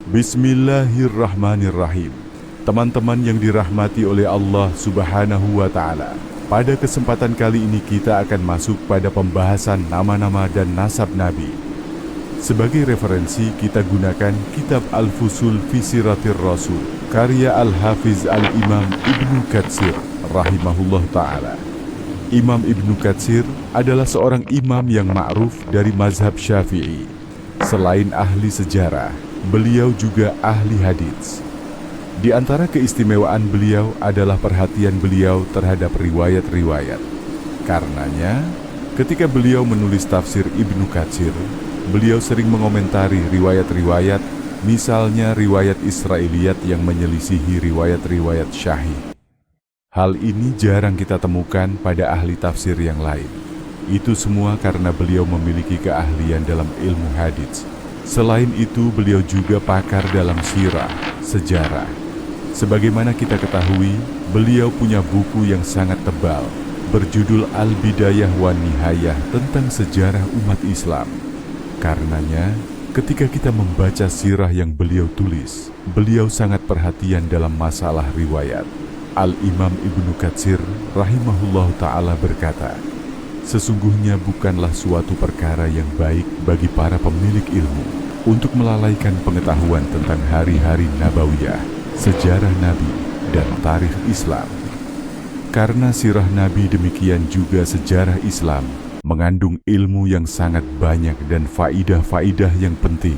Bismillahirrahmanirrahim. Teman-teman yang dirahmati oleh Allah Subhanahu wa Ta'ala, pada kesempatan kali ini kita akan masuk pada pembahasan nama-nama dan nasab Nabi. Sebagai referensi kita gunakan kitab Al-Fusul fi Siratir Rasul karya Al-Hafiz Al-Imam Ibnu Katsir rahimahullah ta'ala. Imam Ibnu Katsir adalah seorang imam yang ma'ruf dari mazhab Syafi'i. Selain ahli sejarah, beliau juga ahli hadits. Di antara keistimewaan beliau adalah perhatian beliau terhadap riwayat-riwayat. Karenanya, ketika beliau menulis tafsir Ibnu Katsir, beliau sering mengomentari riwayat-riwayat, misalnya riwayat Israiliyat yang menyelisihi riwayat-riwayat Syahih. Hal ini jarang kita temukan pada ahli tafsir yang lain. Itu semua karena beliau memiliki keahlian dalam ilmu hadits. Selain itu, beliau juga pakar dalam sirah, sejarah. Sebagaimana kita ketahui, beliau punya buku yang sangat tebal, berjudul Al-Bidayah wan Nihayah tentang sejarah umat Islam. Karenanya, ketika kita membaca sirah yang beliau tulis, beliau sangat perhatian dalam masalah riwayat. Al-Imam Ibnu Katsir rahimahullah ta'ala berkata, sesungguhnya bukanlah suatu perkara yang baik bagi para pemilik ilmu untuk melalaikan pengetahuan tentang hari-hari Nabawiyah, sejarah Nabi, dan tarikh Islam. Karena sirah Nabi demikian juga sejarah Islam mengandung ilmu yang sangat banyak dan faidah-faidah yang penting,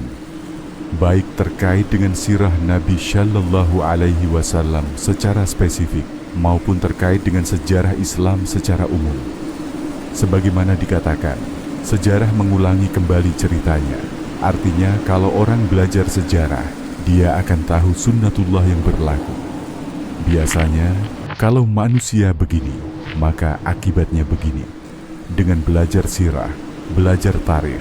baik terkait dengan sirah Nabi Shallallahu Alaihi Wasallam secara spesifik maupun terkait dengan sejarah Islam secara umum. Sebagaimana dikatakan, sejarah mengulangi kembali ceritanya. Artinya kalau orang belajar sejarah, dia akan tahu sunnatullah yang berlaku. Biasanya, kalau manusia begini, maka akibatnya begini. Dengan belajar sirah, belajar tarikh,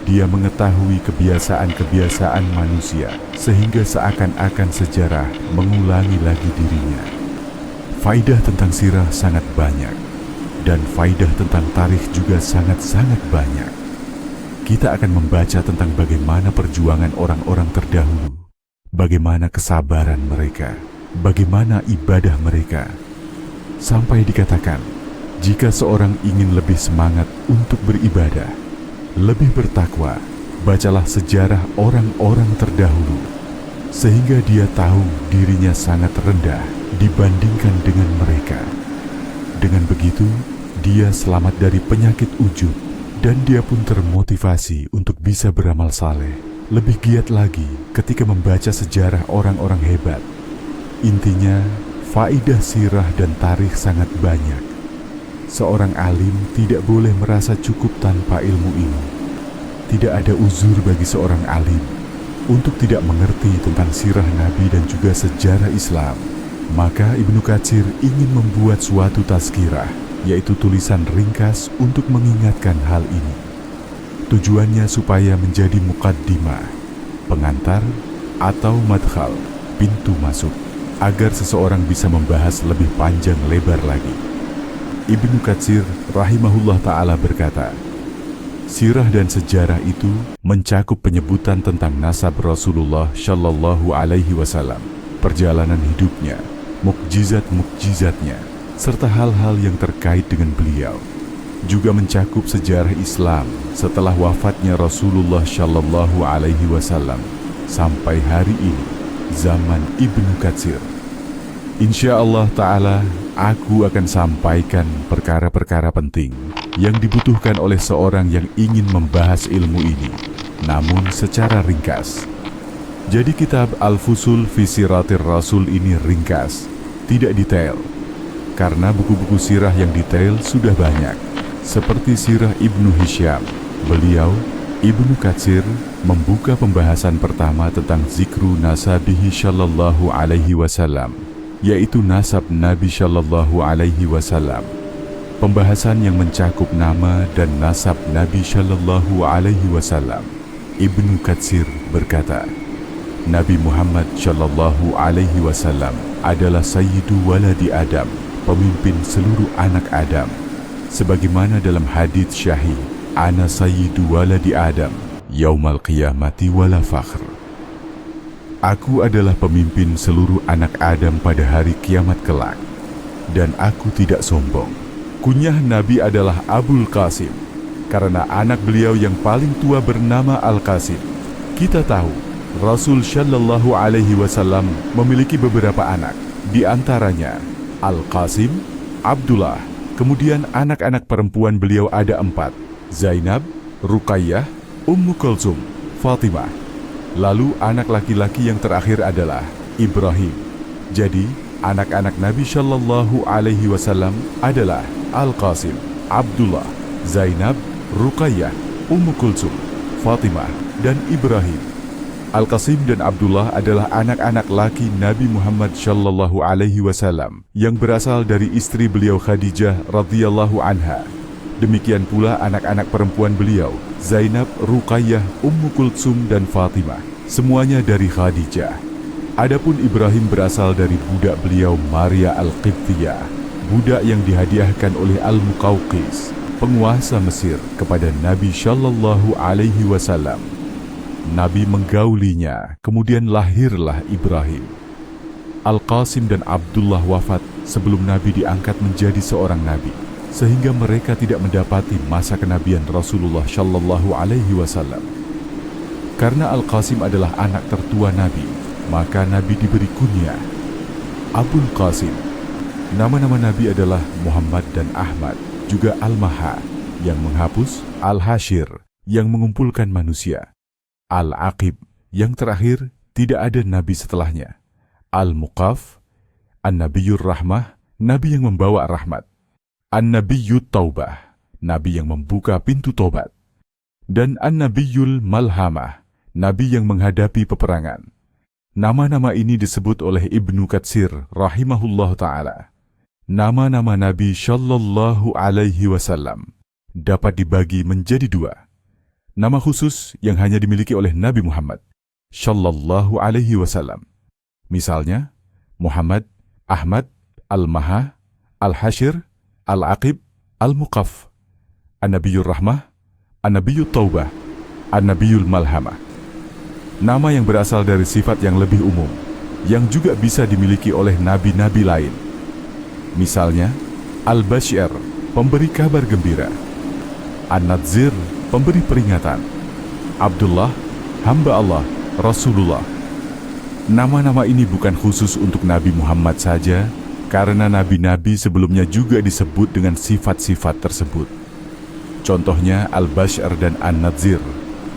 dia mengetahui kebiasaan-kebiasaan manusia, sehingga seakan-akan sejarah mengulangi lagi dirinya. Faidah tentang sirah sangat banyak, dan faidah tentang tarikh juga sangat-sangat banyak. Kita akan membaca tentang bagaimana perjuangan orang-orang terdahulu, bagaimana kesabaran mereka, bagaimana ibadah mereka. Sampai dikatakan, jika seorang ingin lebih semangat untuk beribadah, lebih bertakwa, bacalah sejarah orang-orang terdahulu, sehingga dia tahu dirinya sangat rendah dibandingkan dengan mereka. Dengan begitu, dia selamat dari penyakit ujub, dan dia pun termotivasi untuk bisa beramal saleh, lebih giat lagi ketika membaca sejarah orang-orang hebat. Intinya, faidah sirah dan tarikh sangat banyak. Seorang alim tidak boleh merasa cukup tanpa ilmu ini. Tidak ada uzur bagi seorang alim untuk tidak mengerti tentang sirah Nabi dan juga sejarah Islam. Maka Ibnu Katsir ingin membuat suatu tazkirah, yaitu tulisan ringkas untuk mengingatkan hal ini. Tujuannya supaya menjadi muqaddimah, pengantar atau madkhal, pintu masuk, agar seseorang bisa membahas lebih panjang lebar lagi. Ibnu Katsir rahimahullah ta'ala berkata, sirah dan sejarah itu mencakup penyebutan tentang nasab Rasulullah Shallallahu Alaihi Wasallam, perjalanan hidupnya, mukjizat-mukjizatnya, serta hal-hal yang terkait dengan beliau. Juga mencakup sejarah Islam setelah wafatnya Rasulullah Shallallahu Alaihi Wasallam sampai hari ini, zaman Ibnu Katsir. Insya Allah ta'ala, aku akan sampaikan perkara-perkara penting yang dibutuhkan oleh seorang yang ingin membahas ilmu ini, namun secara ringkas. Jadi kitab Al-Fusul fi Siratir Rasul ini ringkas, tidak detail. Karena buku-buku sirah yang detail sudah banyak, seperti sirah Ibnu Hisham. Beliau, Ibnu Katsir, membuka pembahasan pertama tentang zikru nasabihi Shallallahu Alaihi Wasallam, yaitu nasab Nabi Shallallahu Alaihi Wasallam. Pembahasan yang mencakup nama dan nasab Nabi Shallallahu Alaihi Wasallam. Ibnu Katsir berkata, Nabi Muhammad Shallallahu Alaihi Wasallam adalah Sayyidu Waladi Adam, pemimpin seluruh anak Adam. Sebagaimana dalam hadits syahih, Ana Sayyidu Waladi Adam, Yaumal Qiyamati wala fakhr. Aku adalah pemimpin seluruh anak Adam pada hari kiamat kelak, dan aku tidak sombong. Kunyah Nabi adalah Abul Qasim, karena anak beliau yang paling tua bernama Al-Qasim. Kita tahu, Rasul Shallallahu Alaihi Wasallam memiliki beberapa anak, di antaranya Al-Qasim, Abdullah, kemudian anak-anak perempuan beliau ada 4, Zainab, Ruqayyah, Ummu Kulsum, Fatimah. Lalu anak laki-laki yang terakhir adalah Ibrahim. Jadi, anak-anak Nabi Shallallahu Alaihi Wasallam adalah Al-Qasim, Abdullah, Zainab, Ruqayyah, Ummu Kulsum, Fatimah, dan Ibrahim. Al-Qasim dan Abdullah adalah anak-anak laki Nabi Muhammad Shallallahu Alaihi Wasallam yang berasal dari istri beliau Khadijah radhiyallahu anha. Demikian pula anak-anak perempuan beliau, Zainab, Ruqayyah, Ummu Kulsum, dan Fatimah, semuanya dari Khadijah. Adapun Ibrahim berasal dari budak beliau Maria Al-Qibtiyah, budak yang dihadiahkan oleh Al-Muqawqis, penguasa Mesir, kepada Nabi Shallallahu Alaihi Wasallam. Nabi menggaulinya, kemudian lahirlah Ibrahim. Al-Qasim dan Abdullah wafat sebelum Nabi diangkat menjadi seorang Nabi, sehingga mereka tidak mendapati masa kenabian Rasulullah Shallallahu Alaihi Wasallam. Karena Al-Qasim adalah anak tertua Nabi, maka Nabi diberi kunyah Abul Qasim. Nama-nama Nabi adalah Muhammad dan Ahmad, juga Al-Maha yang menghapus, Al-Hashir yang mengumpulkan manusia, Al-Aqib yang terakhir tidak ada Nabi setelahnya, Al-Muqaf, An-Nabiyur Rahmah, Nabi yang membawa rahmat, An-Nabiyyut Taubah, Nabi yang membuka pintu tobat, dan An-Nabiyyul Malhamah, Nabi yang menghadapi peperangan. Nama-nama ini disebut oleh Ibnu Katsir rahimahullah ta'ala. Nama-nama Nabi Shallallahu Alaihi Wasallam dapat dibagi menjadi 2. Nama khusus yang hanya dimiliki oleh Nabi Muhammad Shallallahu Alaihi Wasallam. Misalnya, Muhammad, Ahmad, Al-Maha, Al-Hashir, Al-Aqib, Al-Muqaf, An-Nabiyur Rahmah, An-Nabiyyut Taubah, An-Nabiyul Malhamah. Nama yang berasal dari sifat yang lebih umum, yang juga bisa dimiliki oleh nabi-nabi lain. Misalnya, Al-Bashir, pemberi kabar gembira, An-Nadzir, pemberi peringatan, Abdullah, hamba Allah, Rasulullah. Nama-nama ini bukan khusus untuk Nabi Muhammad saja, karena nabi-nabi sebelumnya juga disebut dengan sifat-sifat tersebut. Contohnya Al-Bashir dan An-Nadzir.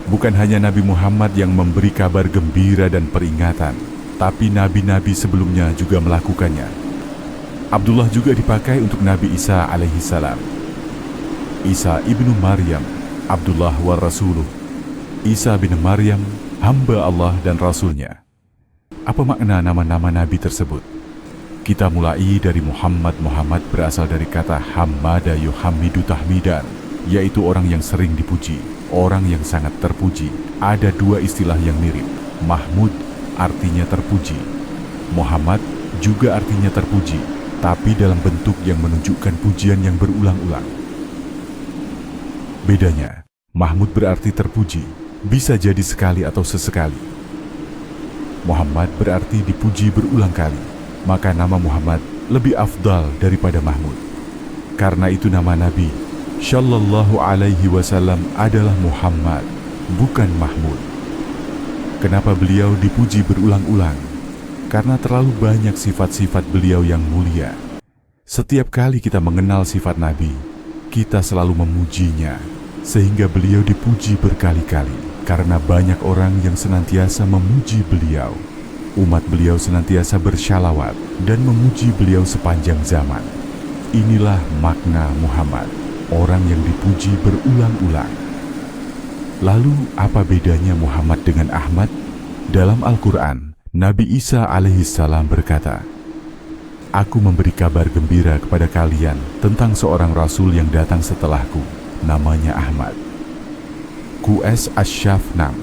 Bukan hanya Nabi Muhammad yang memberi kabar gembira dan peringatan, tapi nabi-nabi sebelumnya juga melakukannya. Abdullah juga dipakai untuk Nabi Isa alaihi salam. Isa ibnu Maryam, Abdullah wa Rasuluh. Isa bin Maryam, hamba Allah dan Rasulnya. Apa makna nama-nama nabi tersebut? Kita mulai dari Muhammad. Muhammad berasal dari kata Hamada yuhammidu tahmidan, yaitu orang yang sering dipuji, orang yang sangat terpuji. Ada 2 istilah yang mirip. Mahmud artinya terpuji, Muhammad juga artinya terpuji, tapi dalam bentuk yang menunjukkan pujian yang berulang-ulang. Bedanya, Mahmud berarti terpuji, bisa jadi sekali atau sesekali. Muhammad berarti dipuji berulang kali, maka nama Muhammad lebih afdal daripada Mahmud. Karena itu nama Nabi Shallallahu Alaihi Wasallam adalah Muhammad, bukan Mahmud. Kenapa beliau dipuji berulang-ulang? Karena terlalu banyak sifat-sifat beliau yang mulia. Setiap kali kita mengenal sifat Nabi, kita selalu memujinya, sehingga beliau dipuji berkali-kali. Karena banyak orang yang senantiasa memuji beliau, umat beliau senantiasa bersyalawat dan memuji beliau sepanjang zaman. Inilah makna Muhammad, orang yang dipuji berulang-ulang. Lalu apa bedanya Muhammad dengan Ahmad? Dalam Al-Quran, Nabi Isa alaihissalam berkata, "Aku memberi kabar gembira kepada kalian tentang seorang Rasul yang datang setelahku, namanya Ahmad." QS Asyaf 6.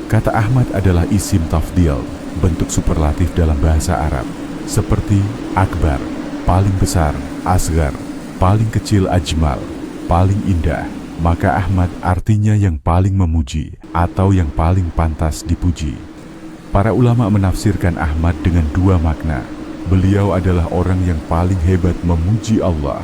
Kata Ahmad adalah isim tafdil, bentuk superlatif dalam bahasa Arab, seperti akbar, paling besar, asgar, paling kecil, ajmal, paling indah. Maka Ahmad artinya yang paling memuji atau yang paling pantas dipuji. Para ulama menafsirkan Ahmad dengan dua makna. Beliau adalah orang yang paling hebat memuji Allah.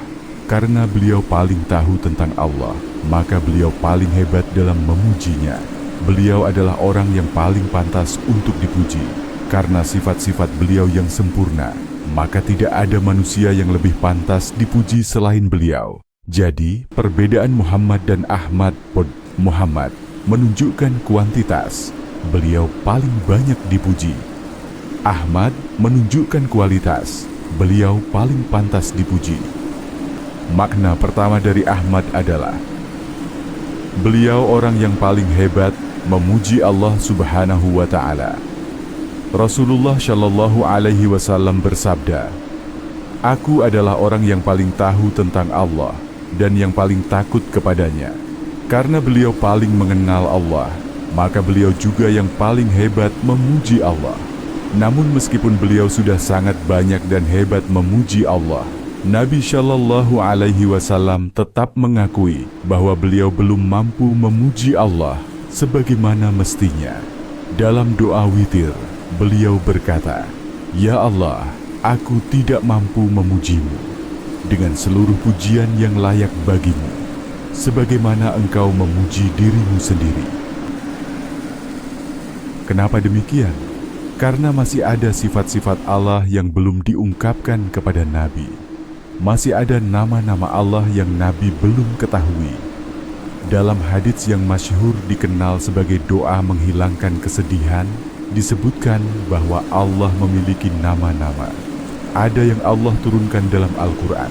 Karena beliau paling tahu tentang Allah, maka beliau paling hebat dalam memujinya. Beliau adalah orang yang paling pantas untuk dipuji. Karena sifat-sifat beliau yang sempurna, maka tidak ada manusia yang lebih pantas dipuji selain beliau. Jadi, perbedaan Muhammad dan Ahmad pun Muhammad menunjukkan kuantitas. Beliau paling banyak dipuji. Ahmad menunjukkan kualitas. Beliau paling pantas dipuji. Makna pertama dari Ahmad adalah beliau orang yang paling hebat memuji Allah Subhanahu wa Ta'ala. Rasulullah Shallallahu Alaihi Wasallam bersabda, "Aku adalah orang yang paling tahu tentang Allah dan yang paling takut kepadanya." Karena beliau paling mengenal Allah, maka beliau juga yang paling hebat memuji Allah. Namun meskipun beliau sudah sangat banyak dan hebat memuji Allah, Nabi Shallallahu Alaihi Wasallam tetap mengakui bahwa beliau belum mampu memuji Allah sebagaimana mestinya. Dalam doa witir, beliau berkata, "Ya Allah, aku tidak mampu memujimu dengan seluruh pujian yang layak bagimu, sebagaimana engkau memuji dirimu sendiri." Kenapa demikian? Karena masih ada sifat-sifat Allah yang belum diungkapkan kepada Nabi. Masih ada nama-nama Allah yang Nabi belum ketahui. Dalam hadits yang masyhur dikenal sebagai doa menghilangkan kesedihan, disebutkan bahwa Allah memiliki nama-nama. Ada yang Allah turunkan dalam Al-Quran.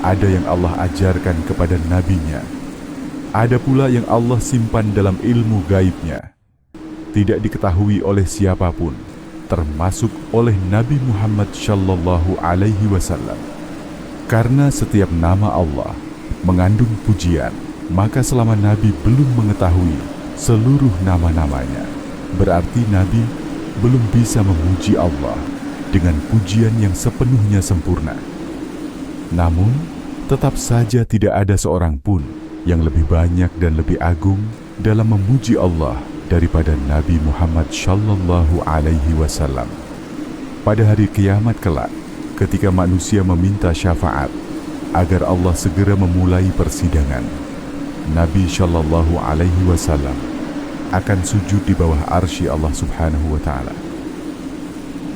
Ada yang Allah ajarkan kepada Nabi-Nya. Ada pula yang Allah simpan dalam ilmu gaibnya. Tidak diketahui oleh siapapun, termasuk oleh Nabi Muhammad Shallallahu Alaihi Wasallam. Karena setiap nama Allah mengandung pujian, maka selama Nabi belum mengetahui seluruh nama-namanya, berarti Nabi belum bisa memuji Allah dengan pujian yang sepenuhnya sempurna. Namun, tetap saja tidak ada seorang pun yang lebih banyak dan lebih agung dalam memuji Allah daripada Nabi Muhammad Shallallahu Alaihi Wasallam. Pada hari kiamat kelak, ketika manusia meminta syafaat agar Allah segera memulai persidangan, Nabi Shallallahu Alaihi Wasallam akan sujud di bawah arsy Allah Subhanahu wa Ta'ala.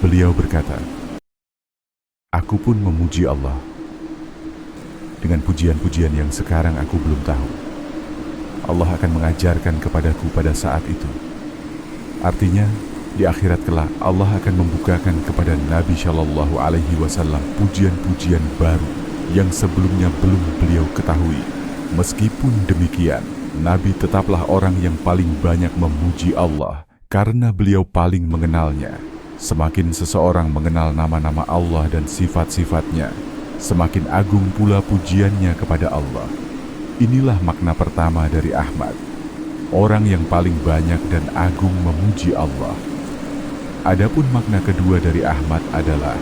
Beliau berkata, "Aku pun memuji Allah dengan pujian-pujian yang sekarang aku belum tahu. Allah akan mengajarkan kepadaku pada saat itu." Artinya, di akhirat kelak Allah akan membukakan kepada Nabi Shallallahu Alaihi Wasallam pujian-pujian baru yang sebelumnya belum beliau ketahui. Meskipun demikian, Nabi tetaplah orang yang paling banyak memuji Allah karena beliau paling mengenalnya. Semakin seseorang mengenal nama-nama Allah dan sifat-sifatnya, semakin agung pula pujiannya kepada Allah. Inilah makna pertama dari Ahmad, orang yang paling banyak dan agung memuji Allah. Adapun makna kedua dari Ahmad adalah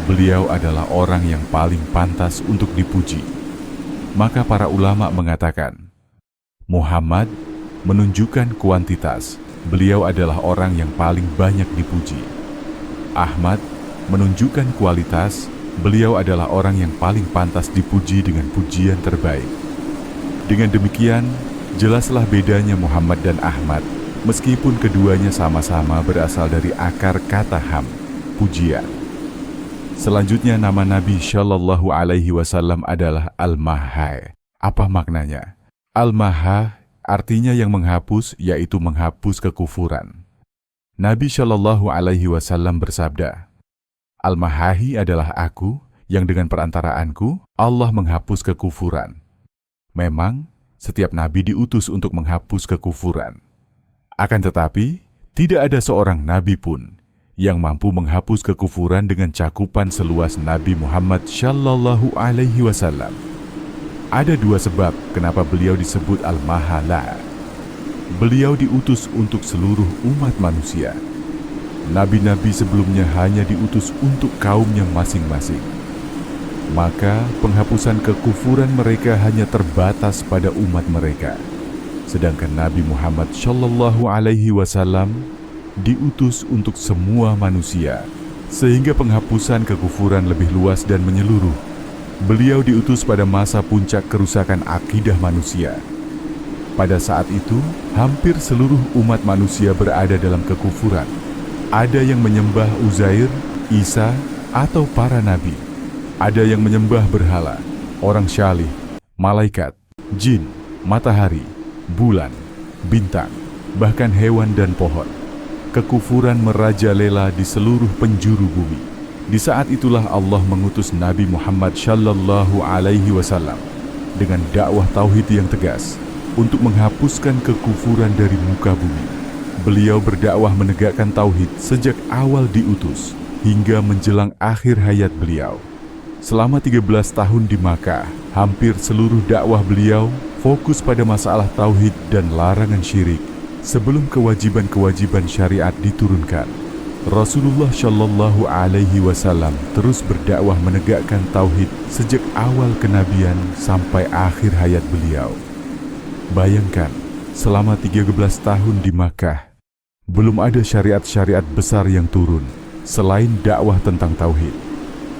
beliau adalah orang yang paling pantas untuk dipuji. Maka para ulama mengatakan, Muhammad menunjukkan kuantitas, beliau adalah orang yang paling banyak dipuji. Ahmad menunjukkan kualitas, beliau adalah orang yang paling pantas dipuji dengan pujian terbaik. Dengan demikian, jelaslah bedanya Muhammad dan Ahmad, meskipun keduanya sama-sama berasal dari akar kata ham, pujian. Selanjutnya nama Nabi Shallallahu Alaihi Wasallam adalah Al-Mahai. Apa maknanya? Al-Mahai artinya yang menghapus, yaitu menghapus kekufuran. Nabi Shallallahu Alaihi Wasallam bersabda, "Al-Mahahi adalah aku yang dengan perantaraanku Allah menghapus kekufuran." Memang, setiap nabi diutus untuk menghapus kekufuran. Akan tetapi, tidak ada seorang nabi pun yang mampu menghapus kekufuran dengan cakupan seluas Nabi Muhammad Shallallahu Alaihi Wasallam. Ada dua sebab kenapa beliau disebut Al-Mahala. Beliau diutus untuk seluruh umat manusia. Nabi-nabi sebelumnya hanya diutus untuk kaumnya masing-masing. Maka penghapusan kekufuran mereka hanya terbatas pada umat mereka. Sedangkan Nabi Muhammad Shallallahu Alaihi Wasallam diutus untuk semua manusia, sehingga penghapusan kekufuran lebih luas dan menyeluruh. Beliau diutus pada masa puncak kerusakan akidah manusia. Pada saat itu, hampir seluruh umat manusia berada dalam kekufuran. Ada yang menyembah Uzair, Isa, atau para nabi. Ada yang menyembah berhala, orang syalih, malaikat, jin, matahari, bulan, bintang, bahkan hewan dan pohon. Kekufuran merajalela di seluruh penjuru bumi. Di saat itulah Allah mengutus Nabi Muhammad Shallallahu Alaihi Wasallam dengan dakwah tauhid yang tegas untuk menghapuskan kekufuran dari muka bumi. Beliau berdakwah menegakkan tauhid sejak awal diutus hingga menjelang akhir hayat beliau. Selama 13 tahun di Makkah, hampir seluruh dakwah beliau fokus pada masalah tauhid dan larangan syirik sebelum kewajiban-kewajiban syariat diturunkan. Rasulullah Shallallahu Alaihi Wasallam terus berdakwah menegakkan tauhid sejak awal kenabian sampai akhir hayat beliau. Bayangkan, selama 13 tahun di Makkah, belum ada syariat-syariat besar yang turun selain dakwah tentang tauhid.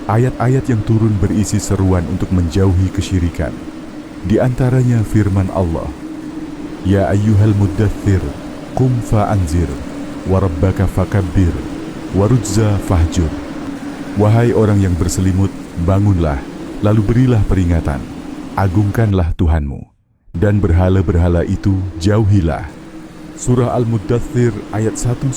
Ayat-ayat yang turun berisi seruan untuk menjauhi kesyirikan. Di antaranya firman Allah, Ya ayyuhal muddathir, qum fa'anzir, wa rabbaka fakabbir, wa rujza fahjur. Wahai orang yang berselimut, bangunlah, lalu berilah peringatan. Agungkanlah Tuhanmu, dan berhala-berhala itu jauhilah. Surah Al-Muddathir ayat 1-5.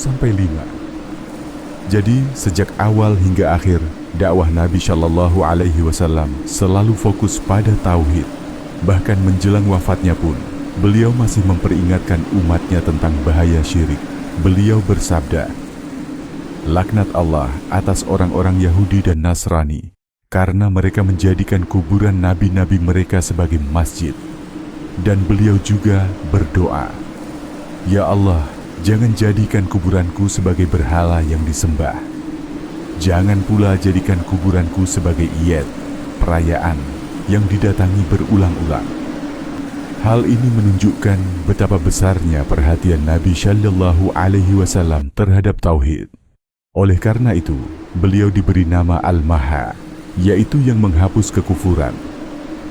Jadi, sejak awal hingga akhir, dakwah Nabi Shallallahu Alaihi Wasallam selalu fokus pada tauhid. Bahkan menjelang wafatnya pun, beliau masih memperingatkan umatnya tentang bahaya syirik. Beliau bersabda, Laknat Allah atas orang-orang Yahudi dan Nasrani, karena mereka menjadikan kuburan nabi-nabi mereka sebagai masjid. Dan beliau juga berdoa, Ya Allah, jangan jadikan kuburanku sebagai berhala yang disembah. Jangan pula jadikan kuburanku sebagai iyad, perayaan yang didatangi berulang-ulang. Hal ini menunjukkan betapa besarnya perhatian Nabi Shallallahu Alaihi Wasallam terhadap tauhid. Oleh karena itu, beliau diberi nama Al-Maha, yaitu yang menghapus kekufuran.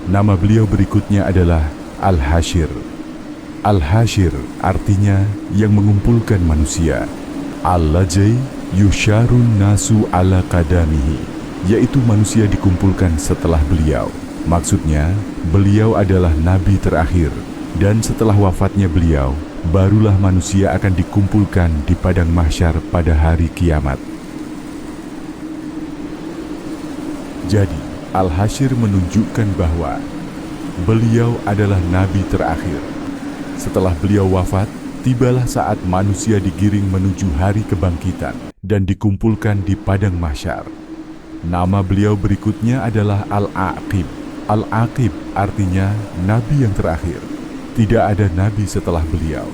Nama beliau berikutnya adalah Al-Hashir. Al-Hashir artinya yang mengumpulkan manusia. Al-Lajai yusharun nasu ala qadamihi, yaitu manusia dikumpulkan setelah beliau. Maksudnya, beliau adalah nabi terakhir, dan setelah wafatnya beliau, barulah manusia akan dikumpulkan di padang mahsyar pada hari kiamat. Jadi, Al-Hashir menunjukkan bahwa beliau adalah nabi terakhir. Setelah beliau wafat, tibalah saat manusia digiring menuju hari kebangkitan dan dikumpulkan di padang mahsyar. Nama beliau berikutnya adalah Al-Aqib. Al-Aqib artinya nabi yang terakhir. Tidak ada nabi setelah beliau.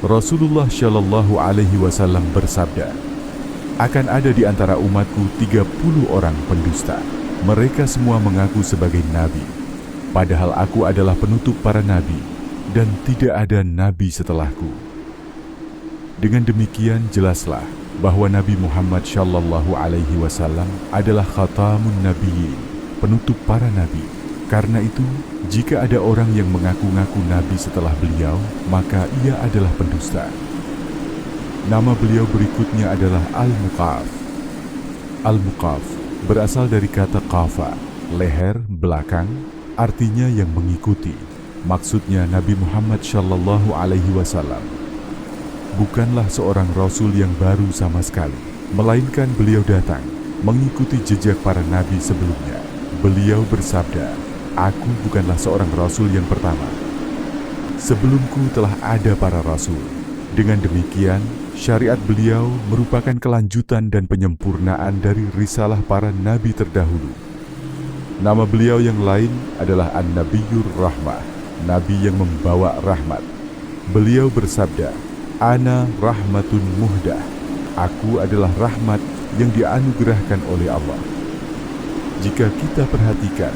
Rasulullah Shallallahu Alaihi Wasallam bersabda, akan ada di antara umatku 30 orang pendusta. Mereka semua mengaku sebagai nabi, padahal aku adalah penutup para nabi, dan tidak ada nabi setelahku. Dengan demikian jelaslah bahwa Nabi Muhammad Shallallahu Alaihi Wasallam adalah khatamun nabiyyin, penutup para nabi. Karena itu, jika ada orang yang mengaku-ngaku nabi setelah beliau, maka ia adalah pendusta. Nama beliau berikutnya adalah Al-Muqaf. Al-Muqaf berasal dari kata qafa, leher, belakang, artinya yang mengikuti. Maksudnya Nabi Muhammad Shallallahu Alaihi Wasallam bukanlah seorang rasul yang baru sama sekali, melainkan beliau datang mengikuti jejak para nabi sebelumnya. Beliau bersabda, aku bukanlah seorang rasul yang pertama. Sebelumku telah ada para rasul. Dengan demikian, syariat beliau merupakan kelanjutan dan penyempurnaan dari risalah para nabi terdahulu. Nama beliau yang lain adalah An-Nabiyyur Rahmah, nabi yang membawa rahmat. Beliau bersabda, Ana rahmatun muhdah, aku adalah rahmat yang dianugerahkan oleh Allah. Jika kita perhatikan,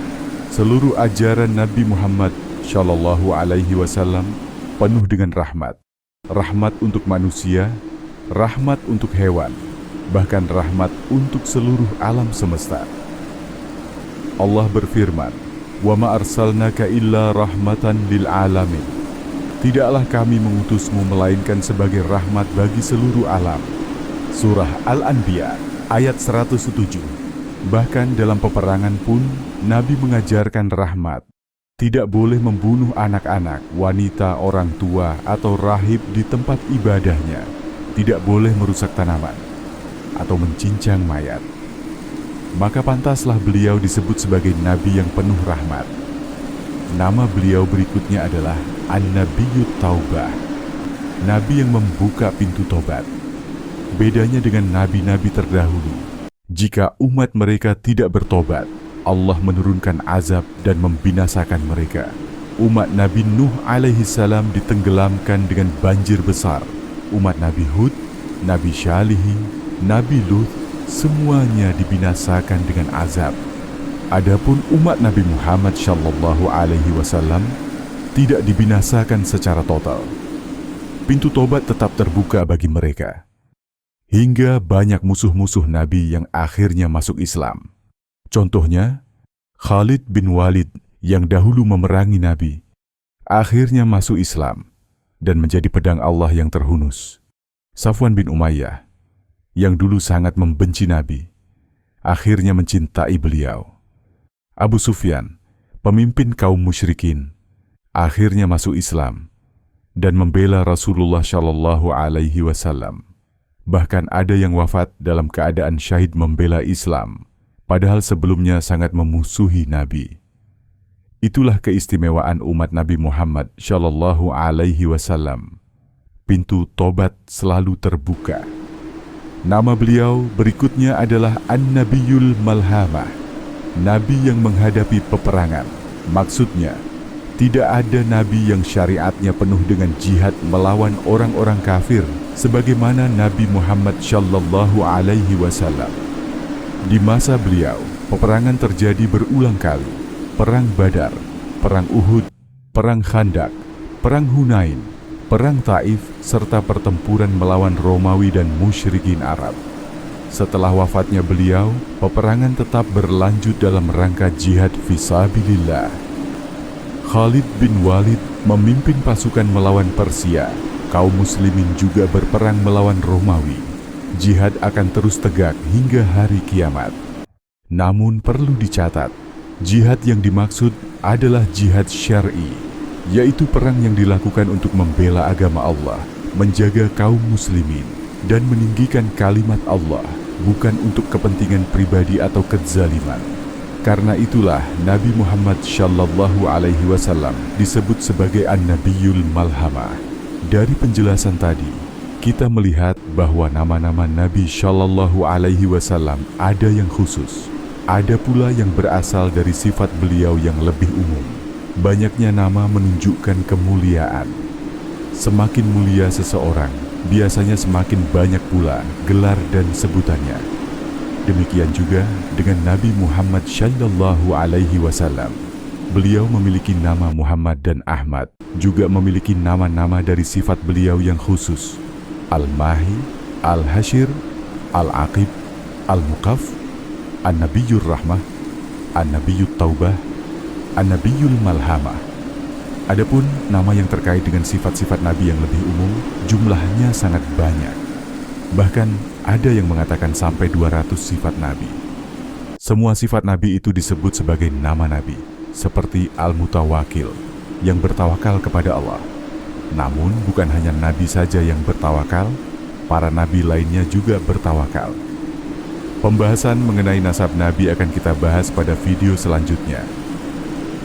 seluruh ajaran Nabi Muhammad Shallallahu Alaihi Wasallam penuh dengan rahmat. Rahmat untuk manusia, rahmat untuk hewan, bahkan rahmat untuk seluruh alam semesta. Allah berfirman, "Wa ma arsalnaka illa rahmatan lil alamin." Tidaklah kami mengutusmu melainkan sebagai rahmat bagi seluruh alam. Surah Al-Anbiya ayat 107. Bahkan dalam peperangan pun Nabi mengajarkan rahmat. Tidak boleh membunuh anak-anak, wanita, orang tua, atau rahib di tempat ibadahnya. Tidak boleh merusak tanaman atau mencincang mayat. Maka pantaslah beliau disebut sebagai Nabi yang penuh rahmat. Nama beliau berikutnya adalah An-Nabiyyut Taubah, Nabi yang membuka pintu tobat. Bedanya dengan nabi-nabi terdahulu, jika umat mereka tidak bertobat, Allah menurunkan azab dan membinasakan mereka. Umat Nabi Nuh alaihi salam ditenggelamkan dengan banjir besar. Umat Nabi Hud, Nabi Syalih, Nabi Lut, semuanya dibinasakan dengan azab. Adapun umat Nabi Muhammad sallallahu alaihi wasallam tidak dibinasakan secara total. Pintu tobat tetap terbuka bagi mereka. Hingga banyak musuh-musuh Nabi yang akhirnya masuk Islam. Contohnya, Khalid bin Walid yang dahulu memerangi Nabi, akhirnya masuk Islam dan menjadi pedang Allah yang terhunus. Safwan bin Umayyah, yang dulu sangat membenci Nabi, akhirnya mencintai beliau. Abu Sufyan, pemimpin kaum musyrikin, akhirnya masuk Islam dan membela Rasulullah Shallallahu Alaihi Wasallam. Bahkan ada yang wafat dalam keadaan syahid membela Islam, padahal sebelumnya sangat memusuhi Nabi. Itulah keistimewaan umat Nabi Muhammad Shallallahu Alaihi Wasallam. Pintu tobat selalu terbuka. Nama beliau berikutnya adalah An-Nabiyyul Malhamah, Nabi yang menghadapi peperangan. Maksudnya, tidak ada Nabi yang syariatnya penuh dengan jihad melawan orang-orang kafir, sebagaimana Nabi Muhammad Shallallahu Alaihi Wasallam. Di masa beliau, peperangan terjadi berulang kali. Perang Badar, Perang Uhud, Perang Khandak, Perang Hunain, Perang Taif, serta pertempuran melawan Romawi dan musyrikin Arab. Setelah wafatnya beliau, peperangan tetap berlanjut dalam rangka jihad fisabilillah. Khalid bin Walid memimpin pasukan melawan Persia. Kaum muslimin juga berperang melawan Romawi. Jihad akan terus tegak hingga hari kiamat. Namun perlu dicatat, jihad yang dimaksud adalah jihad syar'i, yaitu perang yang dilakukan untuk membela agama Allah, menjaga kaum muslimin, dan meninggikan kalimat Allah, bukan untuk kepentingan pribadi atau kezaliman. Karena itulah Nabi Muhammad Shallallahu Alaihi Wasallam disebut sebagai An-Nabiyyul Malhamah. Dari penjelasan tadi, kita melihat bahwa nama-nama Nabi Shallallahu Alaihi Wasallam ada yang khusus, ada pula yang berasal dari sifat beliau yang lebih umum. Banyaknya nama menunjukkan kemuliaan. Semakin mulia seseorang, biasanya semakin banyak pula gelar dan sebutannya. Demikian juga dengan Nabi Muhammad Shallallahu Alaihi Wasallam. Beliau memiliki nama Muhammad dan Ahmad, juga memiliki nama-nama dari sifat beliau yang khusus: Al-Mahi, Al-Hashir, Al-Aqib, Al-Muqaf, An-Nabiyyur Rahmah, An-Nabiyyut Taubah, An-Nabiyyul Malhamah. Adapun nama yang terkait dengan sifat-sifat Nabi yang lebih umum, jumlahnya sangat banyak. Bahkan ada yang mengatakan sampai 200 sifat Nabi. Semua sifat Nabi itu disebut sebagai nama Nabi, seperti Al-Mutawakil, yang bertawakal kepada Allah. Namun bukan hanya Nabi saja yang bertawakal, para Nabi lainnya juga bertawakal. Pembahasan mengenai nasab Nabi akan kita bahas pada video selanjutnya.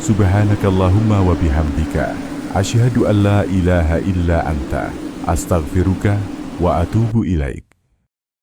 Subhanakallahumma wa bihamdika, asyhadu an la ilaha illa anta, astaghfiruka wa atubu ilaik.